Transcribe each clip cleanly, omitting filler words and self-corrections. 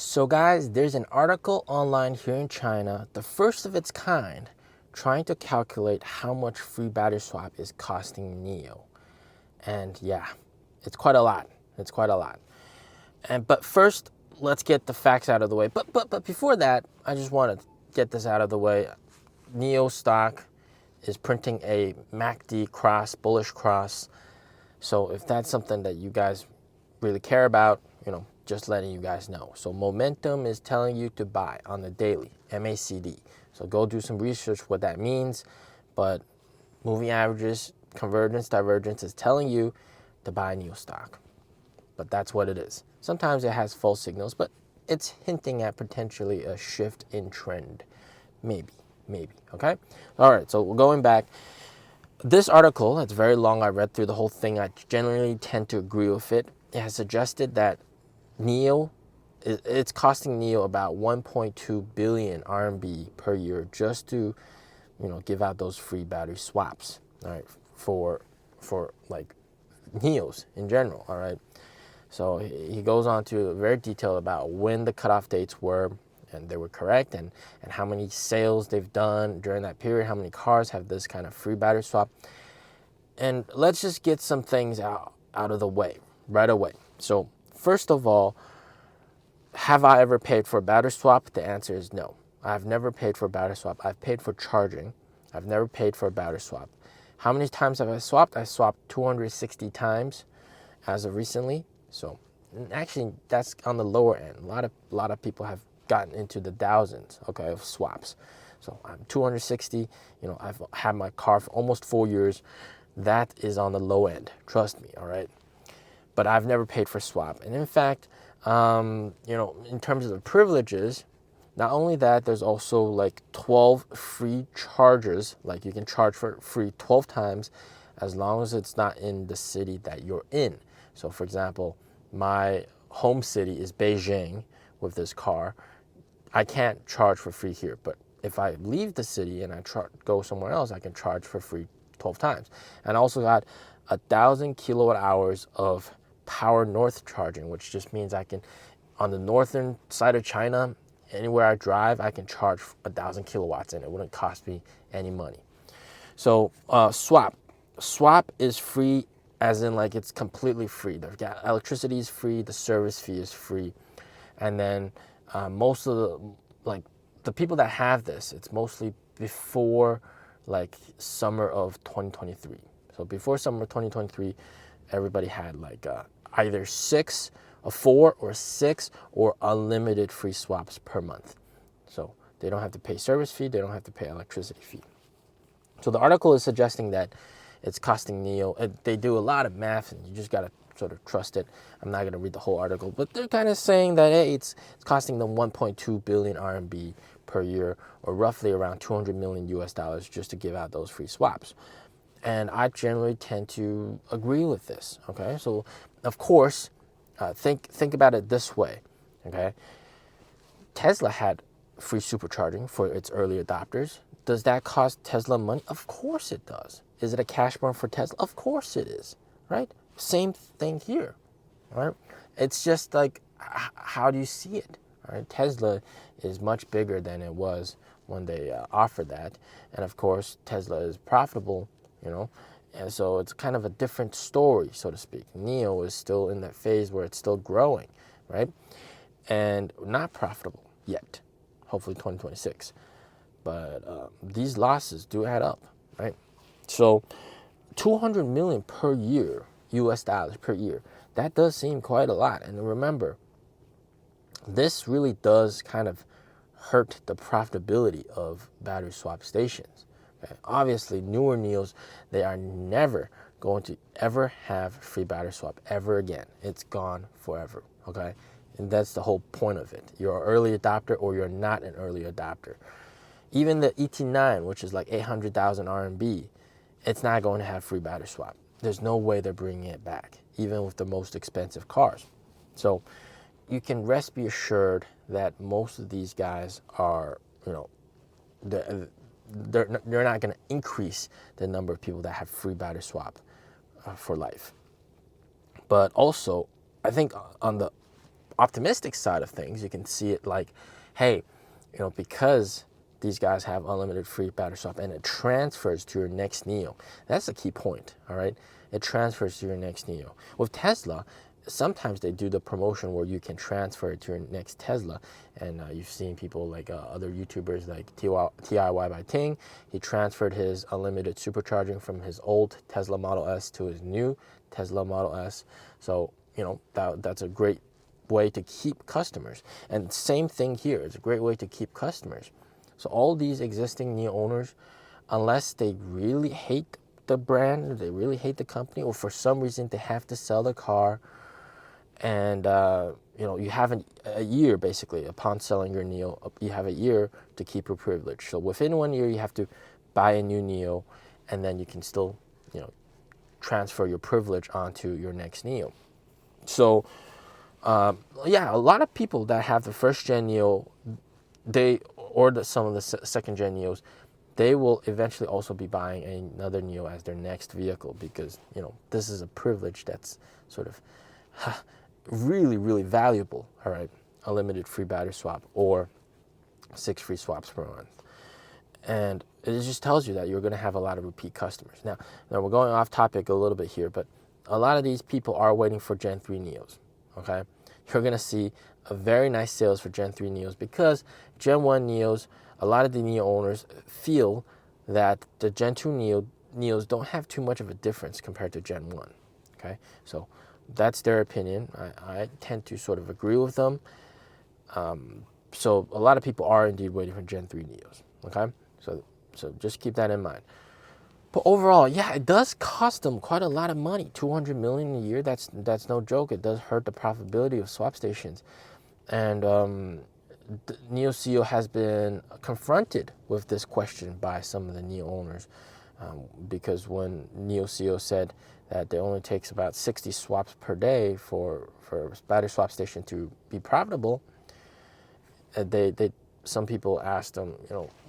So guys, there's an article online here in China, the first of its kind, trying to calculate how much free battery swap is costing NIO. And yeah, it's quite a lot. It's quite a lot. But first, let's get the facts out of the way. But before that, I just want to get this out of the way. NIO stock is printing a MACD cross, bullish cross. So if that's something that you guys really care about, just letting you guys know. So momentum is telling you to buy on the daily, MACD. So go do some research what that means. But moving averages, convergence, divergence is telling you to buy NIO stock. But that's what it is. Sometimes it has false signals, but it's hinting at potentially a shift in trend. Maybe, okay? All right, so we're going back. This article, it's very long. I read through the whole thing. I generally tend to agree with it. It has suggested that NIO, it's costing NIO about 1.2 billion RMB per year just to, give out those free battery swaps, all right, for like NIOs in general, all right. So he goes on to very detailed about when the cutoff dates were, and they were correct, and how many sales they've done during that period, how many cars have this kind of free battery swap. And let's just get some things out of the way right away. So first of all, have I ever paid for a battery swap? The answer is no. I've never paid for a battery swap. I've paid for charging. I've never paid for a battery swap. How many times have I swapped? I swapped 260 times as of recently. So actually, that's on the lower end. A lot of people have gotten into the thousands, okay, of swaps. So I'm 260. I've had my car for almost 4 years. That is on the low end. Trust me, all right. But I've never paid for swap. And in fact, in terms of the privileges, not only that, there's also like 12 free chargers. Like you can charge for free 12 times as long as it's not in the city that you're in. So for example, my home city is Beijing with this car. I can't charge for free here, but if I leave the city and I go somewhere else, I can charge for free 12 times. And I also got 1,000 kilowatt hours of power north charging, which just means I can, on the northern side of China, anywhere I drive, I can charge 1,000 kilowatts and it wouldn't cost me any money. So swap is free, as in like it's completely free. The electricity is free, the service fee is free. And then most of the people that have this, it's mostly before like summer of 2023. So before summer 2023, everybody had like either 4 or 6 or unlimited free swaps per month. So they don't have to pay service fee, they don't have to pay electricity fee. So the article is suggesting that it's costing NIO. They do a lot of math, and you just got to sort of trust it. I'm not going to read the whole article, but they're kind of saying that, hey, it's costing them 1.2 billion RMB per year, or roughly around 200 million US dollars just to give out those free swaps. And I generally tend to agree with this, okay? So, of course, think about it this way, okay? Tesla had free supercharging for its early adopters. Does that cost Tesla money? Of course it does. Is it a cash burn for Tesla? Of course it is, right? Same thing here, right? It's just like, how do you see it, right? Tesla is much bigger than it was when they offered that. And of course, Tesla is profitable, and so it's kind of a different story, so to speak. NIO is still in that phase where it's still growing, right? And not profitable yet, hopefully 2026. But these losses do add up, right? So 200 million per year, US dollars per year, that does seem quite a lot. And remember, this really does kind of hurt the profitability of battery swap stations. Okay? Obviously, newer NIOs, they are never going to ever have free battery swap ever again. It's gone forever, okay? And that's the whole point of it. You're an early adopter or you're not an early adopter. Even the ET9, which is like 800,000 RMB, it's not going to have free battery swap. There's no way they're bringing it back, even with the most expensive cars. So you can be assured that most of these guys are, they're not going to increase the number of people that have free battery swap for life. But also, I think on the optimistic side of things, you can see it like, hey, because these guys have unlimited free battery swap and it transfers to your next NIO. That's a key point, all right? It transfers to your next NIO. With Tesla, sometimes they do the promotion where you can transfer it to your next Tesla. And you've seen people like other YouTubers like TIY by Ting. He transferred his unlimited supercharging from his old Tesla Model S to his new Tesla Model S. So, that's a great way to keep customers. And same thing here. It's a great way to keep customers. So all these existing NIO owners, unless they really hate the brand, they really hate the company, or for some reason they have to sell the car, and you have a year basically upon selling your NIO, you have a year to keep your privilege. So within 1 year, you have to buy a new NIO, and then you can still transfer your privilege onto your next NIO. So a lot of people that have the first gen NIO, some of the second gen NIOs, they will eventually also be buying another NIO as their next vehicle, because this is a privilege that's sort of really, really valuable. All right, unlimited free battery swap or 6 free swaps per month. And it just tells you that you're going to have a lot of repeat customers. Now we're going off topic a little bit here, but a lot of these people are waiting for Gen 3 NIOs, okay? You're going to see a very nice sales for Gen 3 NIOs, because Gen 1 NIOs, a lot of the NIO owners feel that the Gen 2 NIOs don't have too much of a difference compared to Gen 1, okay? So that's their opinion. I tend to sort of agree with them. So a lot of people are indeed waiting for Gen 3 NIOs, okay? So just keep that in mind. But overall, yeah, it does cost them quite a lot of money. $200 million a year, that's no joke. It does hurt the profitability of swap stations. And the NIO CEO has been confronted with this question by some of the NIO owners, because when NIO CEO said that it only takes about 60 swaps per day for a battery swap station to be profitable, some people asked them,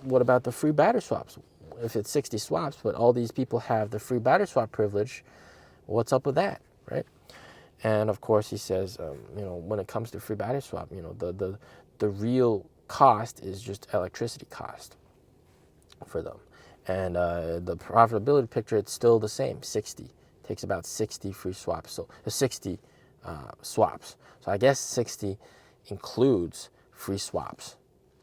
what about the free battery swaps? If it's 60 swaps, but all these people have the free battery swap privilege, what's up with that, right? And of course, he says, when it comes to free battery swap, the real cost is just electricity cost for them. And the profitability picture, it's still the same, 60. It takes about 60 free swaps, so 60 swaps. So I guess 60 includes free swaps,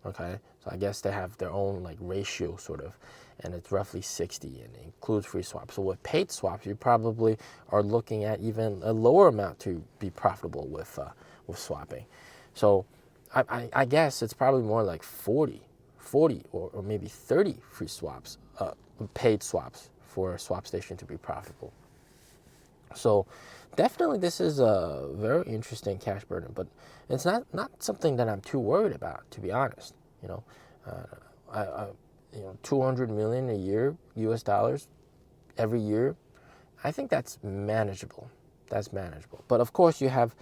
okay? So I guess they have their own like ratio sort of, and it's roughly 60, and it includes free swaps. So with paid swaps, you probably are looking at even a lower amount to be profitable with swapping. So I guess it's probably more like 40 or maybe 30 free swaps, paid swaps for a swap station to be profitable. So definitely this is a very interesting cash burden, but it's not something that I'm too worried about, to be honest. 200 million a year, US dollars, every year, I think that's manageable. That's manageable. But of course, you have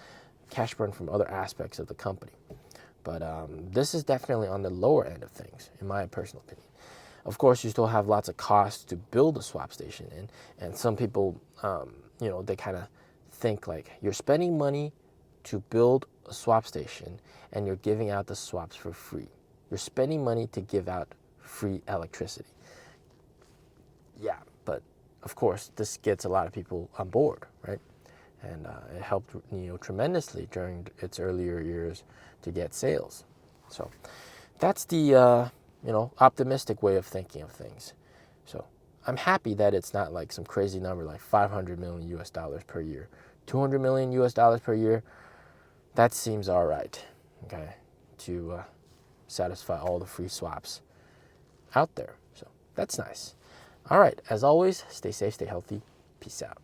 cash burn from other aspects of the company. But this is definitely on the lower end of things, in my personal opinion. Of course, you still have lots of costs to build a swap station, and some people, they kind of think like you're spending money to build a swap station, and you're giving out the swaps for free. You're spending money to give out free electricity. Yeah, but of course, this gets a lot of people on board, right? And it helped NIO tremendously during its earlier years to get sales. So that's the optimistic way of thinking of things. So I'm happy that it's not like some crazy number like 500 million US dollars per year. 200 million US dollars per year, that seems all right, okay, to satisfy all the free swaps out there. So that's nice. All right, as always, stay safe, stay healthy. Peace out.